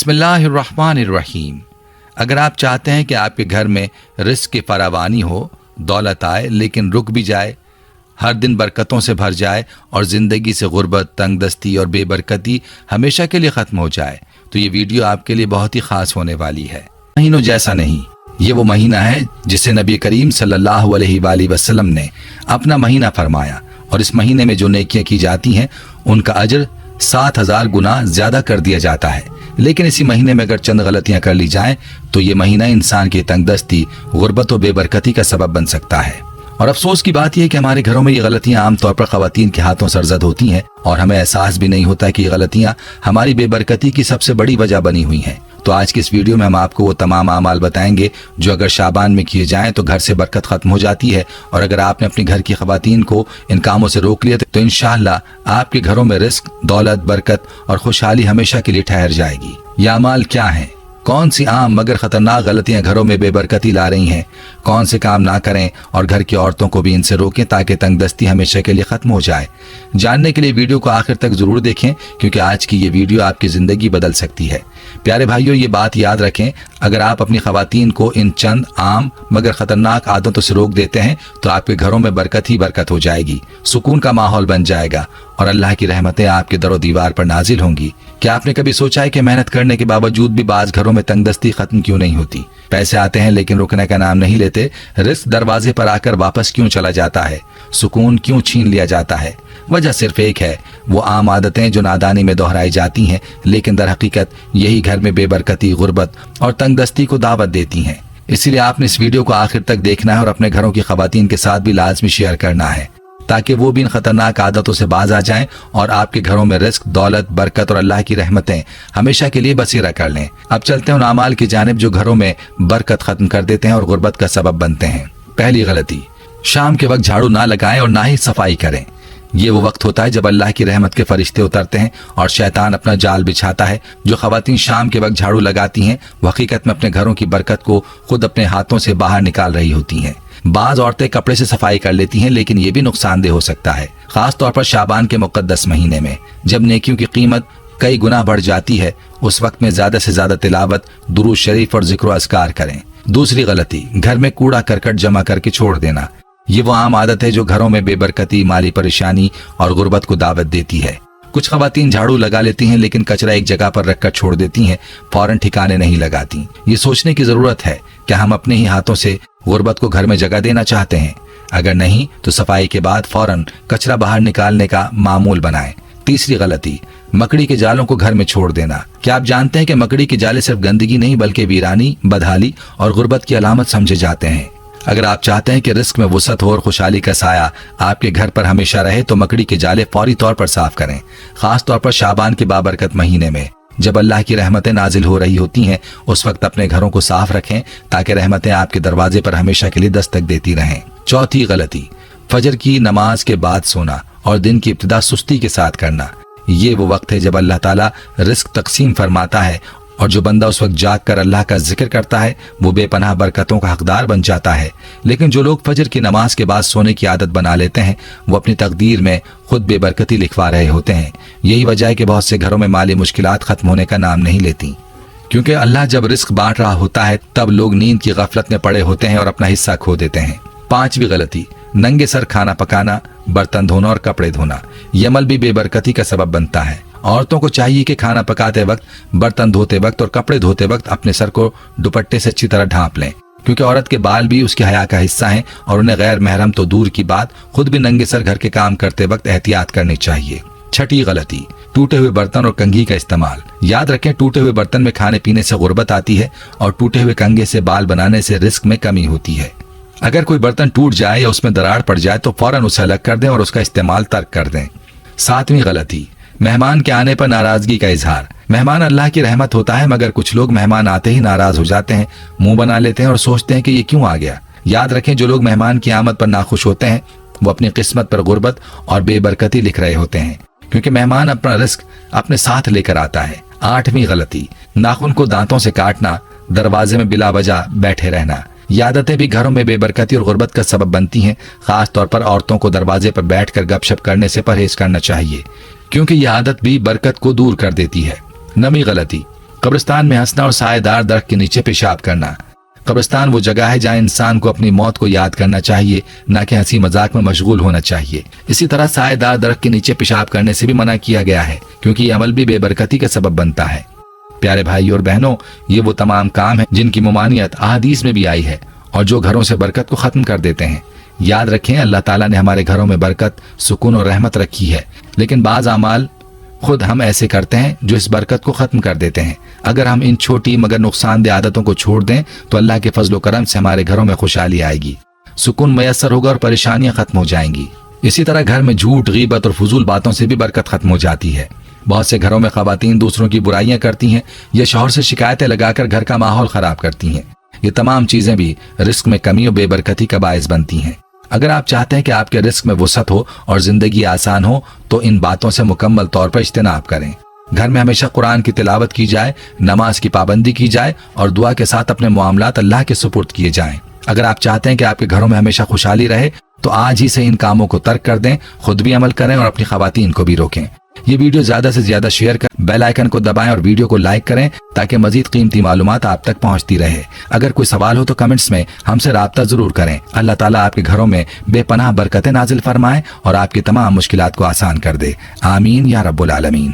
बिस्मिल्लाहिर्रहमानिर्रहीम। अगर आप चाहते हैं कि आपके घर में रिस्क की फरावानी हो, दौलत आए लेकिन रुक भी जाए, हर दिन बरकतों से भर जाए और ज़िंदगी से गुर्बत, तंगदस्ती और बेबरकती हमेशा के लिए ख़त्म हो जाए, तो ये वीडियो आपके लिए बहुत ही ख़ास होने वाली है। महीनों जैसा नहीं, ये वो महीना है जिसे नबी करीम सल्लल्लाहु अलैहि वसल्लम ने अपना महीना फरमाया, और इस महीने में जो नेकियां की जाती हैं उनका अजर 7000 गुना ज़्यादा कर दिया जाता है। लेकिन इसी महीने में अगर चंद गलतियां कर ली जाएं तो ये महीना इंसान की तंगदस्ती, गुर्बत और बेबरकती का सबब बन सकता है। और अफसोस की बात यह है कि हमारे घरों में ये गलतियां आमतौर पर खवातीन के हाथों सरजद होती हैं और हमें एहसास भी नहीं होता कि ये गलतियां हमारी बेबरकती की सबसे बड़ी वजह बनी हुई हैं। तो आज की इस वीडियो में हम आपको वो तमाम आमाल बताएंगे जो अगर शाबान में किए जाएं तो घर से बरकत खत्म हो जाती है, और अगर आपने अपने घर की खवातीन को इन कामों से रोक लिया तो इंशाअल्लाह आपके घरों में रिस्क, दौलत, बरकत और खुशहाली हमेशा के लिए ठहर जाएगी। ये अमाल क्या है? कौन सी आम मगर खतरनाक गलतियां घरों में बेबरकती ला रही हैं? कौन से काम ना करें और घर की औरतों को भी इनसे रोकें ताकि तंगदस्ती हमेशा के लिए खत्म हो जाए? जानने के लिए वीडियो को आखिर तक जरूर देखें, क्योंकि आज की ये वीडियो आपकी जिंदगी बदल सकती है। प्यारे भाइयों, ये बात याद रखें, अगर आप अपनी खवातीन को इन चंद आम मगर खतरनाक आदतों से रोक देते हैं तो आपके घरों में बरकत ही बरकत हो जाएगी, सुकून का माहौल बन जाएगा और अल्लाह की रहमतें आपके दरो दीवार पर नाजिल होंगी। क्या आपने कभी सोचा है कि मेहनत करने के बावजूद भी बाज घरों में तंगदस्ती खत्म क्यों नहीं होती? पैसे आते हैं लेकिन रुकने का नाम नहीं लेते, रिस्क दरवाजे पर आकर वापस क्यों चला जाता है, सुकून क्यों छीन लिया जाता है? वजह सिर्फ एक है, वो आम आदतें जो नादानी में दोहराई जाती हैं, लेकिन दर हकीकत यही घर में बेबरकती, गुर्बत और तंगदस्ती को दावत देती हैं। इसीलिए आपने इस वीडियो को आखिर तक देखना है और अपने घरों की खवातीन के साथ भी लाजमी शेयर करना है, ताकि वो भी इन खतरनाक आदतों से बाज आ जाएं और आपके घरों में रिस्क, दौलत, बरकत और अल्लाह की रहमतें हमेशा के लिए बसीरा कर लें। अब चलते हैं उन अमाल की जानिब जो घरों में बरकत खत्म कर देते हैं और गुर्बत का सबब बनते हैं। पहली गलती, शाम के वक्त झाड़ू ना लगाएं और ना ही सफाई करें। ये वो वक्त होता है जब अल्लाह की रहमत के फरिश्ते उतरते हैं और शैतान अपना जाल बिछाता है। जो खवातीन शाम के वक्त झाड़ू लगाती हैं वो हकीकत में अपने घरों की बरकत को खुद अपने हाथों से बाहर निकाल रही होती हैं। बाज औरतें कपड़े से सफाई कर लेती हैं, लेकिन ये भी नुकसानदेह हो सकता है, खास तौर पर शाबान के मुकद्दस महीने में जब नेकियों की कीमत कई गुना बढ़ जाती है। उस वक्त में ज्यादा से ज्यादा तिलावत, दुरूद शरीफ और जिक्र अज़कार करें। दूसरी गलती, घर में कूड़ा करकट जमा करके छोड़ देना। ये वो आम आदत है जो घरों में बेबरकती, माली परेशानी और गुर्बत को दावत देती है। कुछ खवातीन झाड़ू लगा लेती हैं लेकिन कचरा एक जगह पर रखकर छोड़ देती हैं, फौरन ठिकाने नहीं लगाती। ये सोचने की जरूरत है कि हम अपने ही हाथों से गुर्बत को घर में जगह देना चाहते हैं। अगर नहीं तो सफाई के बाद फौरन कचरा बाहर निकालने का मामूल बनाएं। तीसरी गलती, मकड़ी के जालों को घर में छोड़ देना। क्या आप जानते हैं कि मकड़ी के जाले सिर्फ गंदगी नहीं बल्कि वीरानी, बदहाली और गुर्बत की अलामत समझे जाते हैं? अगर आप चाहते हैं कि रिस्क में वसअत हो और खुशहाली का साया आपके घर पर हमेशा रहे तो मकड़ी के जाले फौरी तौर पर साफ करें, खास तौर पर शाबान के बाबरकत महीने में जब अल्लाह की रहमतें नाजिल हो रही होती हैं। उस वक्त अपने घरों को साफ रखें ताकि रहमतें आपके दरवाजे पर हमेशा के लिए दस्तक देती रहें। चौथी गलती, फजर की नमाज के बाद सोना और दिन की इब्तिदा सुस्ती के साथ करना। ये वो वक्त है जब अल्लाह ताला रिस्क तकसीम फरमाता है और जो बंदा उस वक्त जाग कर अल्लाह का जिक्र करता है वो बेपनाह बरकतों का हकदार बन जाता है। लेकिन जो लोग फजर की नमाज के बाद सोने की आदत बना लेते हैं वो अपनी तकदीर में खुद बेबरकती लिखवा रहे होते हैं। यही वजह है कि बहुत से घरों में माली मुश्किलात खत्म होने का नाम नहीं लेती, क्योंकि अल्लाह जब रिस्क बांट रहा होता है तब लोग नींद की गफलत में पड़े होते हैं और अपना हिस्सा खो देते हैं। पांचवी गलती, नंगे सर खाना पकाना, बर्तन धोना और कपड़े धोना। ये अमल भी बेबरकती का सबब बनता है। औरतों को चाहिए कि खाना पकाते वक्त, बर्तन धोते वक्त और कपड़े धोते वक्त अपने सर को दुपट्टे से अच्छी तरह ढांप लें, क्योंकि औरत के बाल भी उसके हया का हिस्सा हैं और उन्हें गैर महरम तो दूर की बात खुद भी नंगे सर घर के काम करते वक्त एहतियात करनी चाहिए। छठी गलती, टूटे हुए बर्तन और कंघी का इस्तेमाल। याद रखें, टूटे हुए बर्तन में खाने पीने से गुर्बत आती है और टूटे हुए कंघे से बाल बनाने से रिस्क में कमी होती है। अगर कोई बर्तन टूट जाए या उसमें दरार पड़ जाए तो फौरन उसे अलग कर दें और उसका इस्तेमाल तर्क कर दें। सातवीं गलती, मेहमान के आने पर नाराजगी का इजहार। मेहमान अल्लाह की रहमत होता है, मगर कुछ लोग मेहमान आते ही नाराज हो जाते हैं, मुंह बना लेते हैं और सोचते हैं कि ये क्यों आ गया। याद रखें, जो लोग मेहमान की आमद पर नाखुश होते हैं वो अपनी किस्मत पर गुर्बत और बेबरकती लिख रहे होते हैं, क्योंकि मेहमान अपना रिस्क अपने साथ लेकर आता है। आठवीं गलती, नाखून को दांतों से काटना, दरवाजे में बिला वजह बैठे रहना। ये आदतें भी घरों में बेबरकती और गुर्बत का सबब बनती हैं। खास तौर पर औरतों को दरवाजे पर बैठकर गपशप करने से परहेज करना चाहिए, क्योंकि यह आदत भी बरकत को दूर कर देती है। नवी गलती, قبرستان میں ہنسنا اور سائے دار درخت کے نیچے پیشاب کرنا۔ قبرستان وہ جگہ ہے جہاں انسان کو اپنی موت کو یاد کرنا چاہیے، نہ کہ ہنسی مذاق میں مشغول ہونا چاہیے۔ اسی طرح سائے دار درخت کے نیچے پیشاب کرنے سے بھی منع کیا گیا ہے، کیونکہ یہ عمل بھی بے برکتی کا سبب بنتا ہے۔ پیارے بھائی اور بہنوں، یہ وہ تمام کام ہیں جن کی ممانعت احادیث میں بھی آئی ہے اور جو گھروں سے برکت کو ختم کر دیتے ہیں۔ یاد رکھیں، اللہ تعالیٰ نے ہمارے گھروں میں برکت، سکون اور رحمت رکھی ہے، لیکن بعض اعمال خود ہم ایسے کرتے ہیں جو اس برکت کو ختم کر دیتے ہیں۔ اگر ہم ان چھوٹی مگر نقصان دہ عادتوں کو چھوڑ دیں تو اللہ کے فضل و کرم سے ہمارے گھروں میں خوشحالی آئے گی، سکون میسر ہوگا اور پریشانیاں ختم ہو جائیں گی۔ اسی طرح گھر میں جھوٹ، غیبت اور فضول باتوں سے بھی برکت ختم ہو جاتی ہے۔ بہت سے گھروں میں خواتین دوسروں کی برائیاں کرتی ہیں یا شوہر سے شکایتیں لگا کر گھر کا ماحول خراب کرتی ہیں۔ یہ تمام چیزیں بھی رزق میں کمی اور بے برکتی کا باعث بنتی ہیں۔ اگر آپ چاہتے ہیں کہ آپ کے رزق میں وسعت ہو اور زندگی آسان ہو تو ان باتوں سے مکمل طور پر اجتناب کریں۔ گھر میں ہمیشہ قرآن کی تلاوت کی جائے، نماز کی پابندی کی جائے اور دعا کے ساتھ اپنے معاملات اللہ کے سپرد کیے جائیں۔ اگر آپ چاہتے ہیں کہ آپ کے گھروں میں ہمیشہ خوشحالی رہے تو آج ہی سے ان کاموں کو ترک کر دیں، خود بھی عمل کریں اور اپنی خواتین کو بھی روکیں۔ یہ ویڈیو زیادہ سے زیادہ شیئر کریں، بیل آئیکن کو دبائیں اور ویڈیو کو لائک کریں تاکہ مزید قیمتی معلومات آپ تک پہنچتی رہے۔ اگر کوئی سوال ہو تو کمنٹس میں ہم سے رابطہ ضرور کریں۔ اللہ تعالیٰ آپ کے گھروں میں بے پناہ برکتیں نازل فرمائے اور آپ کی تمام مشکلات کو آسان کر دے۔ آمین یا رب العالمین۔